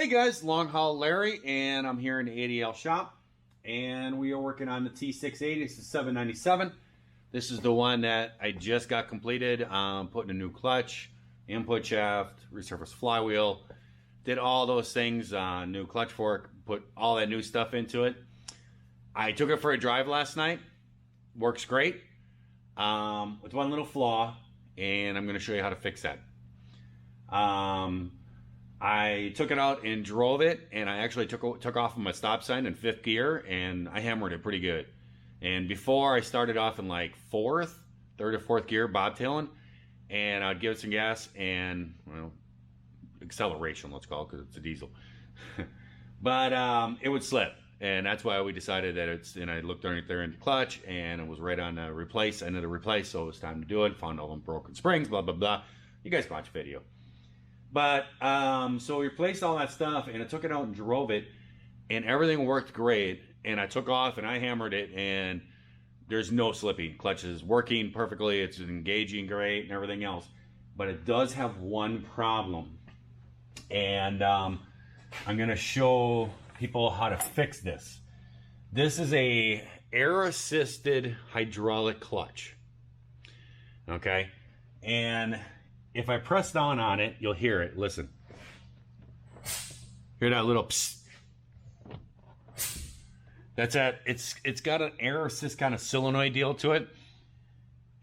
Hey guys, Long Haul Larry, and I'm here in the ADL shop, and we are working on the T680. It's the 797. This is the one that I just got completed. Putting a new clutch, input shaft, resurfaced flywheel, did all those things, new clutch fork, put all that new stuff into it. I took it for a drive last night. Works great, with one little flaw, and I'm going to show you how to fix that. I took it out and drove it, and I actually took off of my stop sign in 5th gear, and I hammered it pretty good. And before, I started off in like 3rd or 4th gear, bobtailing, and I'd give it some gas and, well, acceleration, let's call it, because it's a diesel. But it would slip, and that's why we decided that and I looked underneath there in the clutch, and it was right on the end of the replace, so it was time to do it. Found all them broken springs, blah, blah, blah. You guys watch the video. But, so we replaced all that stuff, and I took it out and drove it, and everything worked great, and I took off, and I hammered it, and there's no slipping. Clutch is working perfectly, it's engaging great, and everything else. But it does have one problem, and I'm going to show people how to fix this. This is a air-assisted hydraulic clutch, okay? And if I press down on it, you'll hear it. Listen. Hear that little psst. That's that. It's got an air assist kind of solenoid deal to it.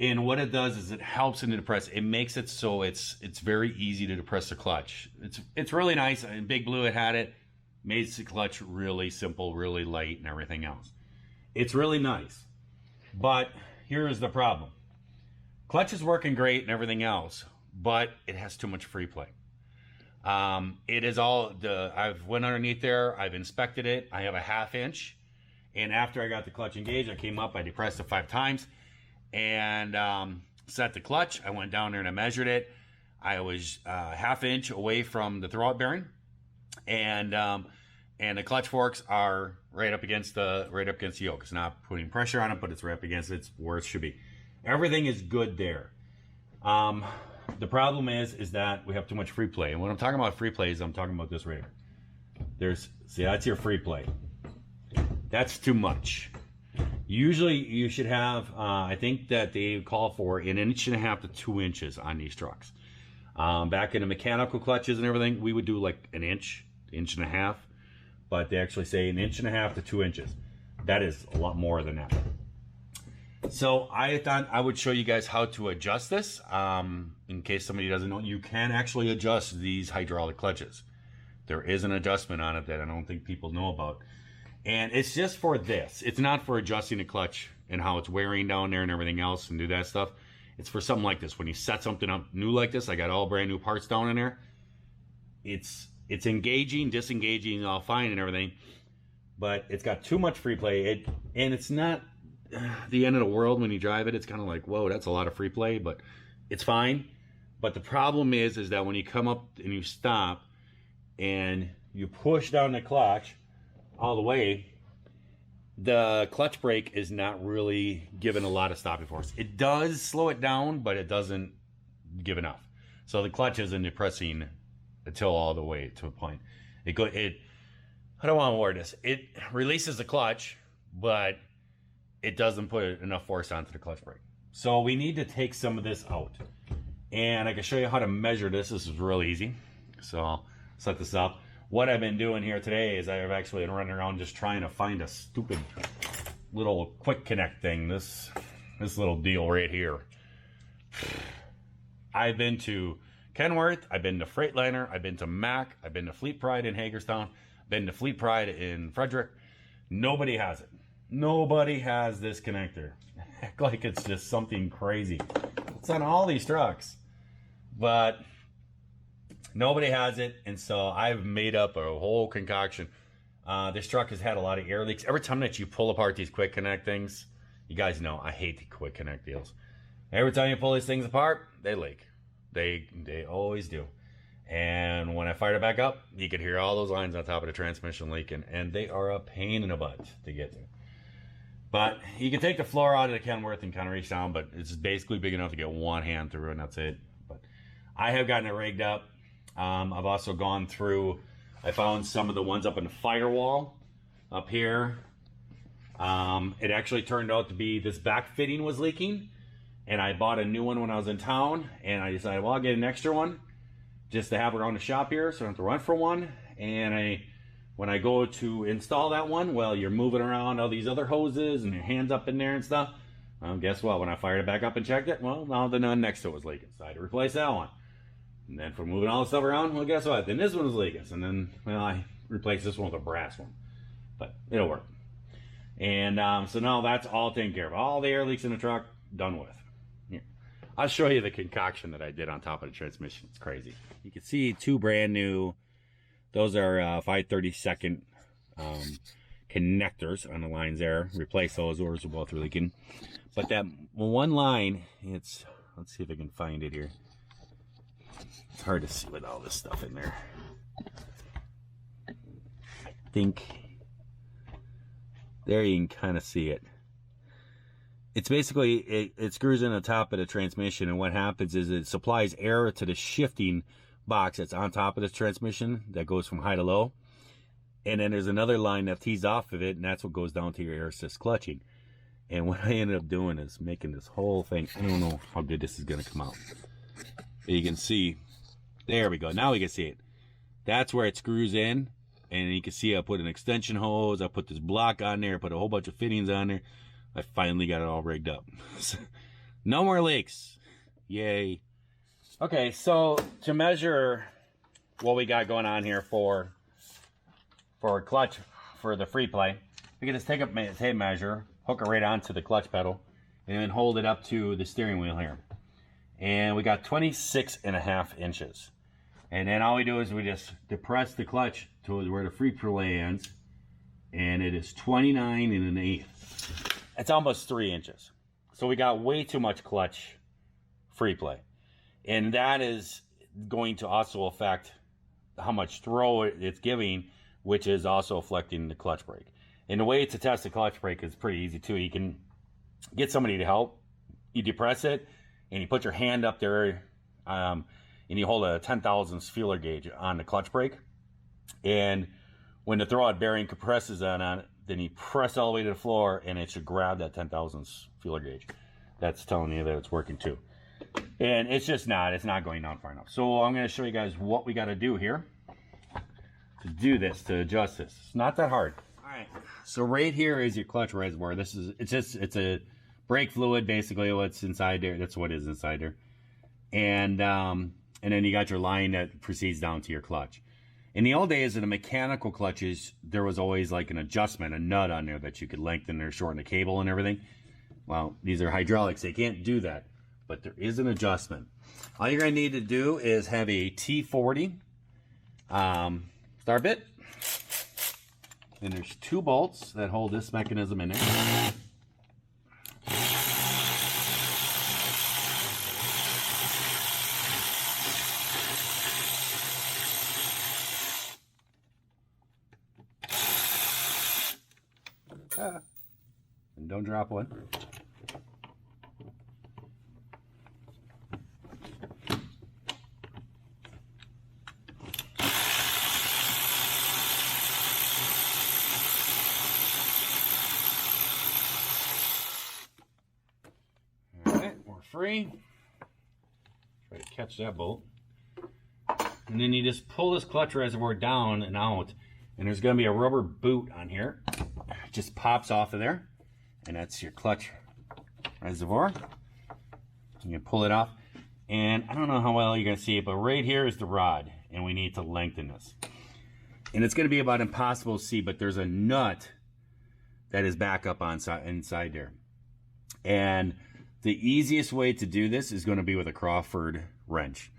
And what it does is it helps in the depress. It makes it so it's very easy to depress the clutch. It's really nice. And Big Blue had it. Made the clutch really simple, really light, and everything else. It's really nice. But here's the problem. Clutch is working great and everything else, but it has too much free play. It is I've went underneath there, I've inspected it, I have a 1/2 inch, and after I got the clutch engaged, I came up, I depressed it 5 times, and set the clutch. I went down there and I measured it. I was 1/2 inch away from the throwout bearing, and the clutch forks are right up against the yoke. It's not putting pressure on it, but it's right up against it. It's where it should be. Everything is good there. The problem is that we have too much free play. And when I'm talking about free play, I'm talking about this right here. See, that's your free play. That's too much. Usually you should have, I think that they call for 1.5 inches to 2 inches on these trucks. Back in the mechanical clutches and everything, we would do like 1 inch, 1.5 inches. But they actually say 1.5 inches to 2 inches. That is a lot more than that. So I thought I would show you guys how to adjust this. In case somebody doesn't know, you can actually adjust these hydraulic clutches. There is an adjustment on it that I don't think people know about. And it's just for this. It's not for adjusting the clutch and how it's wearing down there and everything else and do that stuff. It's for something like this. When you set something up new like this, I got all brand new parts down in there. It's engaging, disengaging, all fine and everything. But it's got too much free play. And it's not the end of the world when you drive it. It's kind of like, whoa, that's a lot of free play, but it's fine. But the problem is that when you come up and you stop and you push down the clutch all the way, the clutch brake is not really giving a lot of stopping force. It does slow it down, but it doesn't give enough. So the clutch isn't depressing until all the way to a point. I don't want to word this. It releases the clutch, but it doesn't put enough force onto the clutch brake. So we need to take some of this out. And I can show you how to measure this. This is real easy. So I'll set this up. What I've been doing here today is I've actually been running around just trying to find a stupid little quick connect thing. This little deal right here. I've been to Kenworth, I've been to Freightliner, I've been to Mack, I've been to Fleet Pride in Hagerstown, been to Fleet Pride in Frederick. Nobody has it. Nobody has this connector. Act like it's just something crazy. It's on all these trucks, but nobody has it, and so I've made up a whole concoction. This truck has had a lot of air leaks. Every time that you pull apart these quick connect things, you guys know I hate the quick connect deals. Every time you pull these things apart, they leak. They always do. And when I fired it back up, you could hear all those lines on top of the transmission leaking, and they are a pain in the butt to get to. But you can take the floor out of the Kenworth and kind of reach down, but it's basically big enough to get one hand through, and that's it. But I have gotten it rigged up. I've also gone through I found some of the ones up in the firewall up here. It actually turned out to be this back fitting was leaking, and I bought a new one when I was in town, and I decided, well, I'll get an extra one just to have around the shop here so I don't have to run for one. And when I go to install that one, well, you're moving around all these other hoses and your hands up in there and stuff. Guess what? When I fired it back up and checked it, well, now the none next to it was leaking, so I had to replace that one. And then for moving all the stuff around, well, guess what? Then this one was leaking, and then, well, I replaced this one with a brass one, but it'll work. And so now that's all taken care of. All the air leaks in the truck, done with. Here, I'll show you the concoction that I did on top of the transmission. It's crazy. You can see two brand new, those are 5/32 connectors on the lines there. Replace those, or are both leaking. But that one line, let's see if I can find it here. It's hard to see with all this stuff in there. I think there you can kind of see it. It's basically, it screws in the top of the transmission, and what happens is it supplies air to the shifting box that's on top of the transmission that goes from high to low. And then there's another line that tees off of it, and that's what goes down to your air assist clutching. And what I ended up doing is making this whole thing, I don't know how good this is going to come out. But you can see, there we go. Now we can see it. That's where it screws in. And you can see I put an extension hose. I put this block on there. Put a whole bunch of fittings on there. I finally got it all rigged up. No more leaks. Yay. Okay, so to measure what we got going on here for a clutch for the free play, we can just take a tape measure, hook it right onto the clutch pedal, and then hold it up to the steering wheel here. And we got 26.5 inches. And then all we do is we just depress the clutch to where the free play ends, and it is 29 1/8. It's almost 3 inches. So we got way too much clutch free play. And that is going to also affect how much throw it's giving, which is also affecting the clutch brake. And the way to test the clutch brake is pretty easy too. You can get somebody to help. You depress it, and you put your hand up there, and you hold a 10 thousandths feeler gauge on the clutch brake. And when the throwout bearing compresses on it, then you press all the way to the floor, and it should grab that 10 thousandths feeler gauge. That's telling you that it's working too. And it's just not. It's not going down far enough. So I'm going to show you guys what we got to do here to do this, to adjust this. It's not that hard. All right. So right here is your clutch reservoir. It's a brake fluid, basically what's inside there. That's what is inside there. And then you got your line that proceeds down to your clutch. In the old days of the mechanical clutches, there was always like an adjustment, a nut on there that you could lengthen or shorten the cable and everything. Well, these are hydraulics. They can't do that. But there is an adjustment. All you're going to need to do is have a T40 star bit. And there's 2 bolts that hold this mechanism in there. And don't drop one. Free. Try to catch that bolt. And then you just pull this clutch reservoir down and out, and there's going to be a rubber boot on here. It just pops off of there, and that's your clutch reservoir. You can pull it off, and I don't know how well you're going to see it, but right here is the rod, and we need to lengthen this. And it's going to be about impossible to see, but there's a nut that is back up on inside there. And the easiest way to do this is going to be with a Crawford wrench.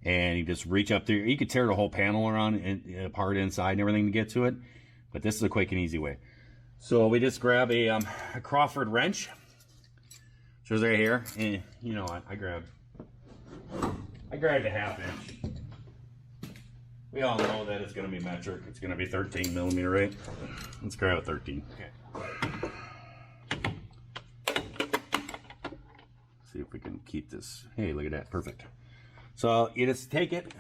And you just reach up there. You could tear the whole panel around and apart inside and everything to get to it. But this is a quick and easy way. So we just grab a Crawford wrench. Shows right here. And you know what? I grabbed a 1/2 inch. We all know that it's going to be metric. It's going to be 13 millimeter, right? Let's grab a 13. Okay. See if we can keep this. Hey, look at that. Perfect. So you just take it.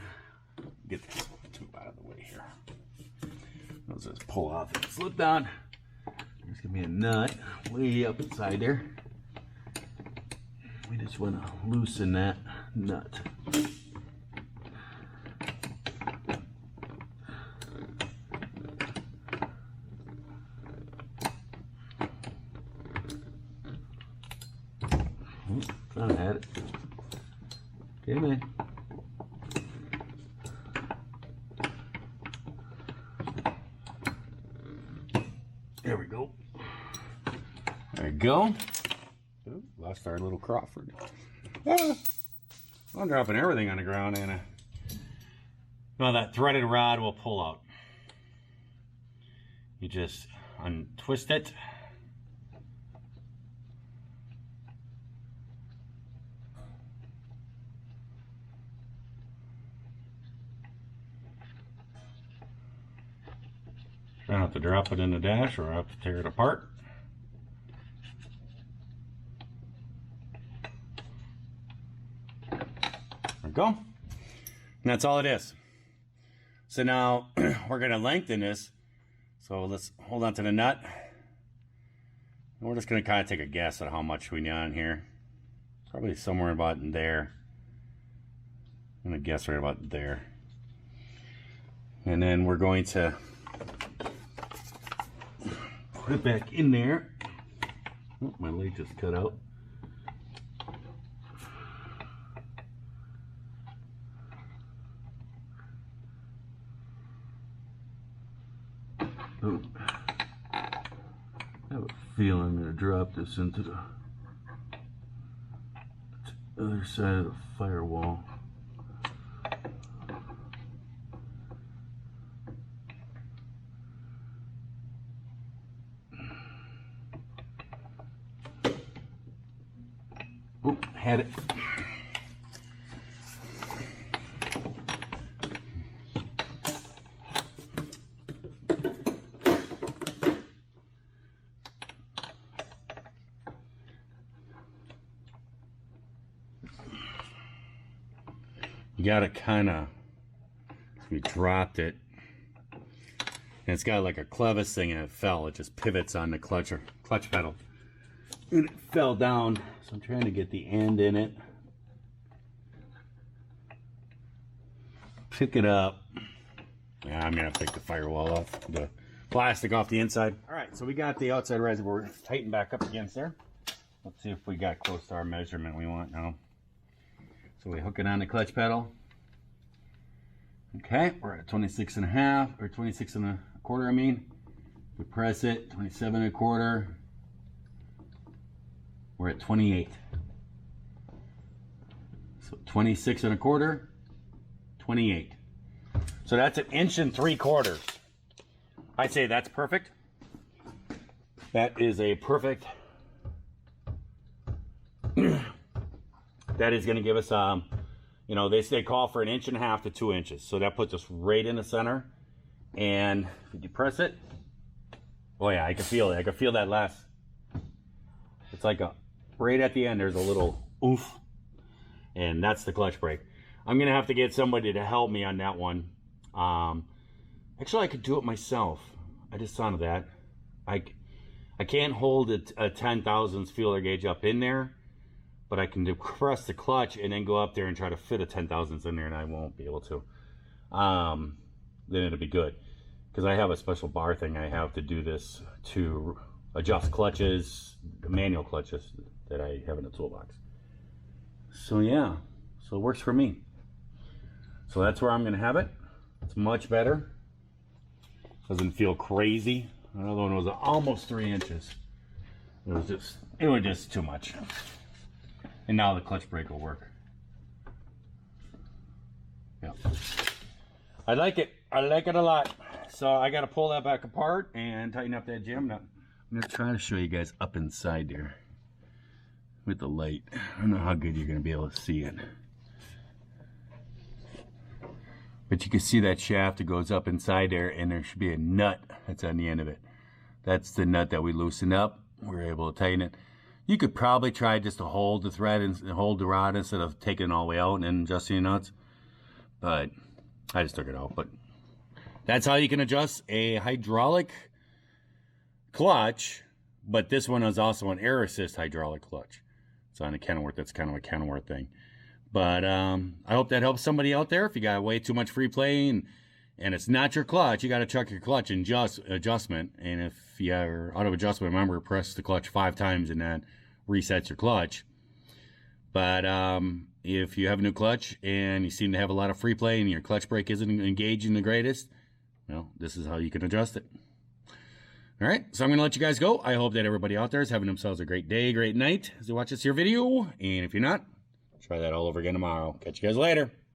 Get this tube out of the way here. Let's just pull off and slip down. There's gonna be a nut way up inside there. We just want to loosen that nut. Found had it. Okay, man. There we go. There we go. Ooh, lost our little Crawford. Ah, I'm dropping everything on the ground, and well, that threaded rod will pull out. You just untwist it. Try not to drop it in the dash or I have to tear it apart. There we go. And that's all it is. So now we're going to lengthen this. So let's hold on to the nut. And we're just going to kind of take a guess at how much we need on here. Probably somewhere about in there. I'm going to guess right about there. And then we're going to put it back in there. Oh, my leg just cut out. Oh, I have a feeling I'm going to drop this into the other side of the firewall. Oh, had it. You gotta kind of, we dropped it, and it's got like a clevis thing, and it fell. It just pivots on the clutch pedal, and it fell down. So I'm trying to get the end in it, pick it up. Yeah, I'm gonna have to take the firewall off, the plastic off the inside. All right, so we got the outside reservoir tightened back up against there. Let's see if we got close to our measurement we want now. So we hook it on the clutch pedal. Okay, we're at 26 and a half, or 26 and a quarter, I mean. We press it, 27 and a quarter. We're at 28. So 26 and a quarter, 28. So that's 1 3/4 inches. I'd say that's perfect. That is a perfect. That is going to give us, you know, they call for 1.5 inches to 2 inches. So that puts us right in the center. And if you press it, oh yeah, I can feel it. I can feel that last. It's like right at the end, there's a little oomph. And that's the clutch brake. I'm going to have to get somebody to help me on that one. Actually, I could do it myself. I just thought of that. I can't hold a 10 thousandths feeler gauge up in there. But I can depress the clutch and then go up there and try to fit a 10 thousandths in there, and I won't be able to. Then it'll be good. Because I have a special bar thing I have to do this to adjust clutches, manual clutches that I have in the toolbox. So yeah, so it works for me. So that's where I'm gonna have it. It's much better. Doesn't feel crazy. Another one was almost 3 inches. It was just too much. And now the clutch brake will work. Yeah. I like it. I like it a lot. So I got to pull that back apart and tighten up that jam nut. I'm going to try to show you guys up inside there with the light. I don't know how good you're going to be able to see it. But you can see that shaft that goes up inside there, and there should be a nut that's on the end of it. That's the nut that we loosened up. We're able to tighten it. You could probably try just to hold the thread and hold the rod instead of taking it all the way out and then adjusting the nuts. But I just took it out. But That's how you can adjust a hydraulic clutch, but this one is also an air assist hydraulic clutch. It's on a Kenworth. That's kind of a Kenworth thing. But I hope that helps somebody out there. If you got way too much free play and it's not your clutch, you got to check your clutch and adjustment. And if you're out of adjustment, remember, press the clutch 5 times and that resets your clutch. But if you have a new clutch and you seem to have a lot of free play and your clutch brake isn't engaging the greatest, well, this is how you can adjust it. All right, so I'm going to let you guys go. I hope that everybody out there is having themselves a great day, great night as they watch this here video. And if you're not, try that all over again tomorrow. Catch you guys later.